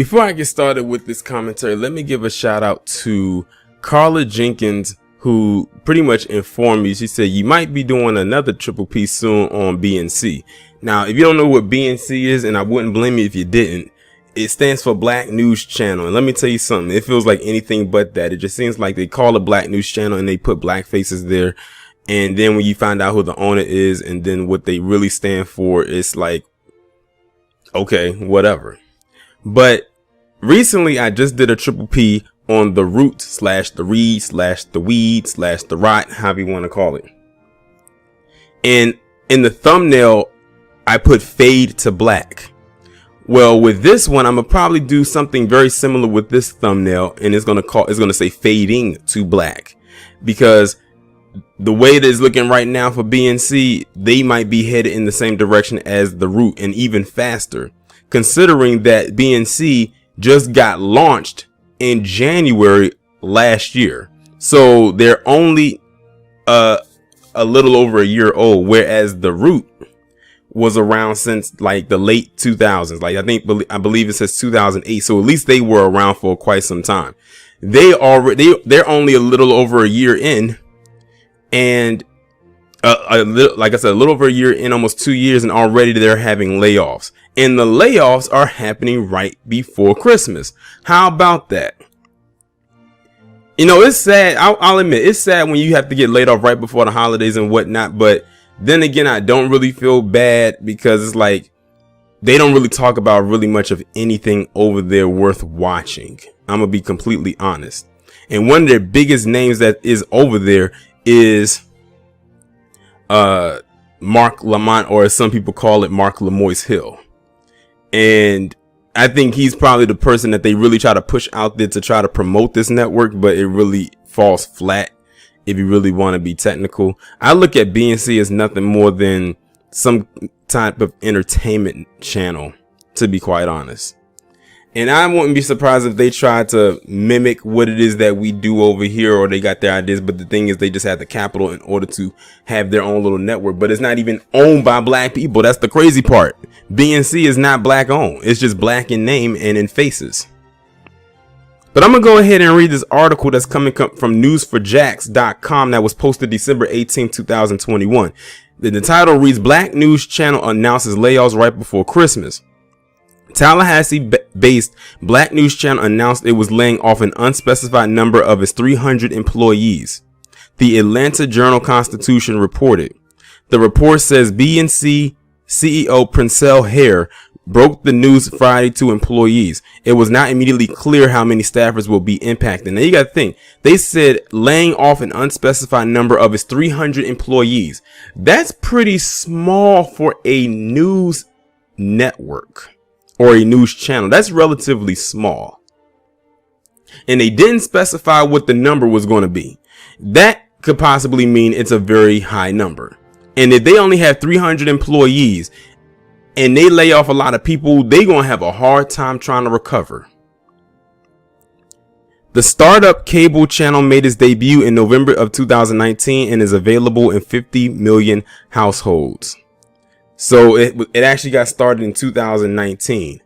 Before I get started with this commentary, let me give a shout out to Carla Jenkins, who pretty much informed me. She said you might be doing another triple P soon on BNC. Now, if you don't know what BNC is, and I wouldn't blame you if you didn't, it stands for Black News Channel. And let me tell you something, it feels like anything but that. It just seems like they call it Black News Channel and they put black faces there. And then when you find out who the owner is and then what they really stand for, it's like, okay, whatever. But recently I just did a triple P on the root / the read / the weed / the rot, however you want to call it. And in the thumbnail, I put fade to black. Well, with this one, I'm gonna probably do something very similar with this thumbnail, and it's gonna say fading to black, because the way it is looking right now for BNC, they might be headed in the same direction as the root and even faster, considering that BNC just got launched in January last year. So they're only a little over a year old, whereas the root was around since like the late 2000s. Like I believe it says 2008. So at least they were around for quite some time. They're only a little over a year in, and like I said, a little over a year in, almost 2 years, and already they're having layoffs. And the layoffs are happening right before Christmas. How about that? You know, it's sad. I'll admit, it's sad when you have to get laid off right before the holidays and whatnot. But then again, I don't really feel bad, because it's like they don't really talk about really much of anything over there worth watching. I'm going to be completely honest. And one of their biggest names that is over there is Mark Lamont, or as some people call it, Mark Lamoise Hill. And I think he's probably the person that they really try to push out there to try to promote this network, but it really falls flat if you really want to be technical. I look at BNC as nothing more than some type of entertainment channel, to be quite honest. And I wouldn't be surprised if they try to mimic what it is that we do over here, or they got their ideas. But the thing is, they just have the capital in order to have their own little network. But it's not even owned by black people. That's the crazy part. BNC is not black owned. It's just black in name and in faces. But I'm going to go ahead and read this article that's coming from newsforjacks.com that was posted December 18, 2021. The title reads, Black News Channel announces layoffs right before Christmas. Tallahassee-based Black News Channel announced it was laying off an unspecified number of its 300 employees. The Atlanta Journal-Constitution reported. The report says BNC CEO Princell Hare broke the news Friday to employees. It was not immediately clear how many staffers will be impacted. Now you got to think, they said laying off an unspecified number of its 300 employees. That's pretty small for a news network or a news channel. That's relatively small. And they didn't specify what the number was going to be. That could possibly mean it's a very high number. And if they only have 300 employees and they lay off a lot of people, they're going to have a hard time trying to recover. The startup cable channel made its debut in November of 2019 and is available in 50 million households. So it actually got started in 2019.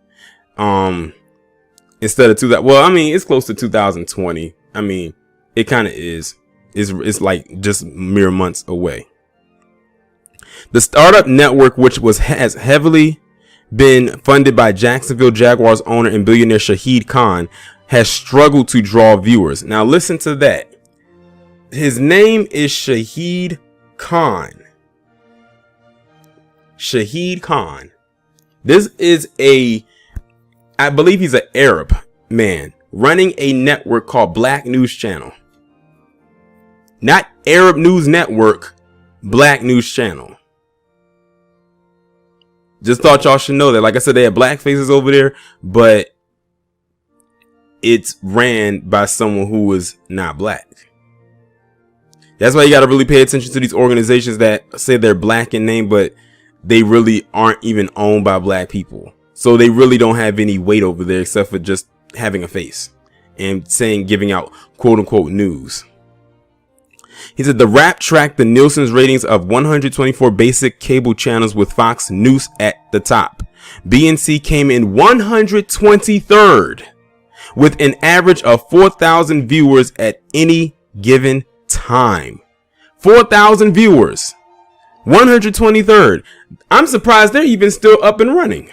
Instead of 2000. Well, I mean, it's close to 2020. I mean, it kind of is. It's like just mere months away. The startup network, which has heavily been funded by Jacksonville Jaguars owner and billionaire Shahid Khan, has struggled to draw viewers. Now listen to that. His name is Shahid Khan. Shahid Khan. This is I believe he's an Arab man running a network called Black News Channel. Not Arab News Network, Black News Channel. Just thought y'all should know that. Like I said, they have black faces over there, but it's ran by someone who is not black. That's why you got to really pay attention to these organizations that say they're black in name, but they really aren't even owned by black people. So they really don't have any weight over there except for just having a face and giving out quote unquote news. He said the Wrap tracked the Nielsen's ratings of 124 basic cable channels with Fox News at the top. BNC came in 123rd with an average of 4,000 viewers at any given time. 4,000 viewers. 123rd. I'm surprised they're even still up and running.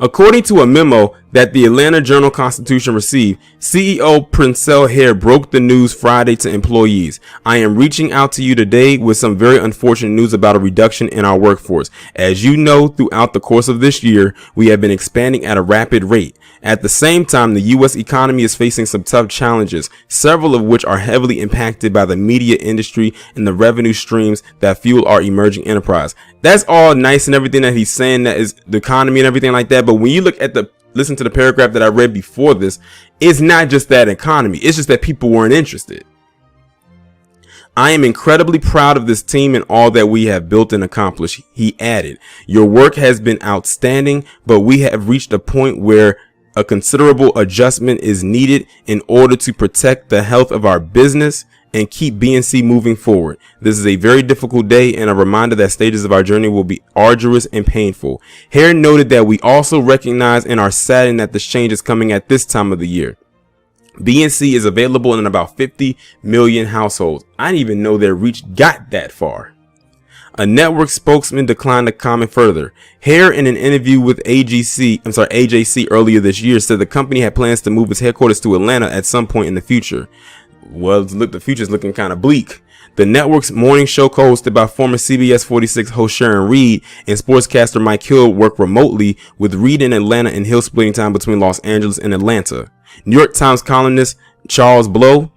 According to a memo that the Atlanta Journal-Constitution received, CEO Princell Hare broke the news Friday to employees. I am reaching out to you today with some very unfortunate news about a reduction in our workforce. As you know, throughout the course of this year, we have been expanding at a rapid rate. At the same time, the U.S. economy is facing some tough challenges, several of which are heavily impacted by the media industry and the revenue streams that fuel our emerging enterprise. That's all nice and everything that he's saying, that is the economy and everything like that. But when you listen to the paragraph that I read before this, it's not just that economy. It's just that people weren't interested. I am incredibly proud of this team and all that we have built and accomplished. He added, your work has been outstanding, but we have reached a point where a considerable adjustment is needed in order to protect the health of our business and keep BNC moving forward. This is a very difficult day and a reminder that stages of our journey will be arduous and painful. Hare noted that we also recognize and are saddened that this change is coming at this time of the year. BNC is available in about 50 million households. I didn't even know their reach got that far. A network spokesman declined to comment further. Hare, in an interview with AJC earlier this year, said the company had plans to move its headquarters to Atlanta at some point in the future. Well, look, the future's looking kind of bleak. The network's morning show, co-hosted by former CBS 46 host Sharon Reed and sportscaster Mike Hill, work remotely, with Reed in Atlanta and Hill splitting time between Los Angeles and Atlanta. New York Times columnist Charles Blow,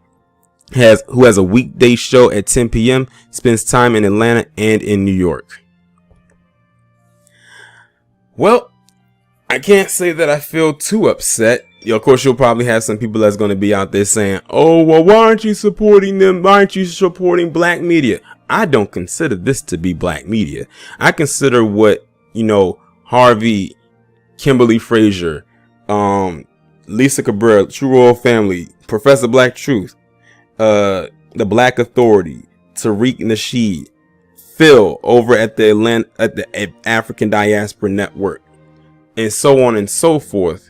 who has a weekday show at 10 p.m., spends time in Atlanta and in New York. Well, I can't say that I feel too upset. Of course, you'll probably have some people that's going to be out there saying, oh, well, why aren't you supporting them? Why aren't you supporting black media? I don't consider this to be black media. I consider what, Harvey, Kimberly Frazier, Lisa Cabrera, True Royal Family, Professor Black Truth, the Black Authority, Tariq Nasheed, Phil over at the African Diaspora Network, and so on and so forth.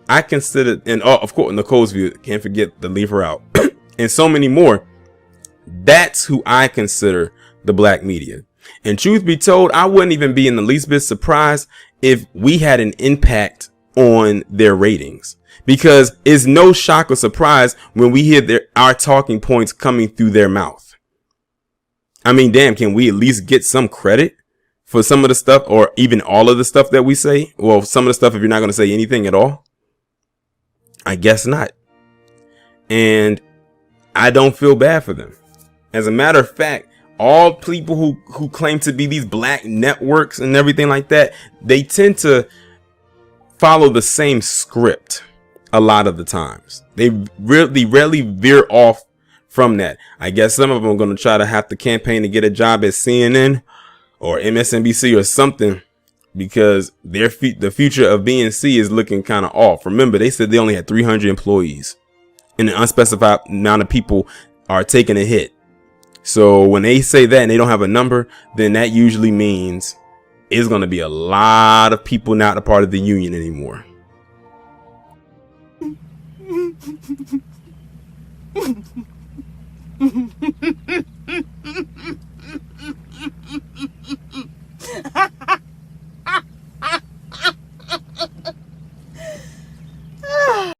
I consider, and of course, Nicole's View, can't forget to leave her out, and so many more. That's who I consider the black media. And truth be told, I wouldn't even be in the least bit surprised if we had an impact on their ratings, because it's no shock or surprise when we hear our talking points coming through their mouth. I mean, damn, can we at least get some credit for some of the stuff, or even all of the stuff that we say? Well, some of the stuff, if you're not going to say anything at all, I guess not. And I don't feel bad for them. As a matter of fact, all people who claim to be these black networks and everything like that, they tend to follow the same script a lot of the times. They rarely veer off from that. I guess some of them are going to try to have to campaign to get a job at CNN or MSNBC or something, because the future of BNC is looking kind of off. Remember, they said they only had 300 employees and an unspecified amount of people are taking a hit. So when they say that and they don't have a number, then that usually means it's going to be a lot of people not a part of the union anymore.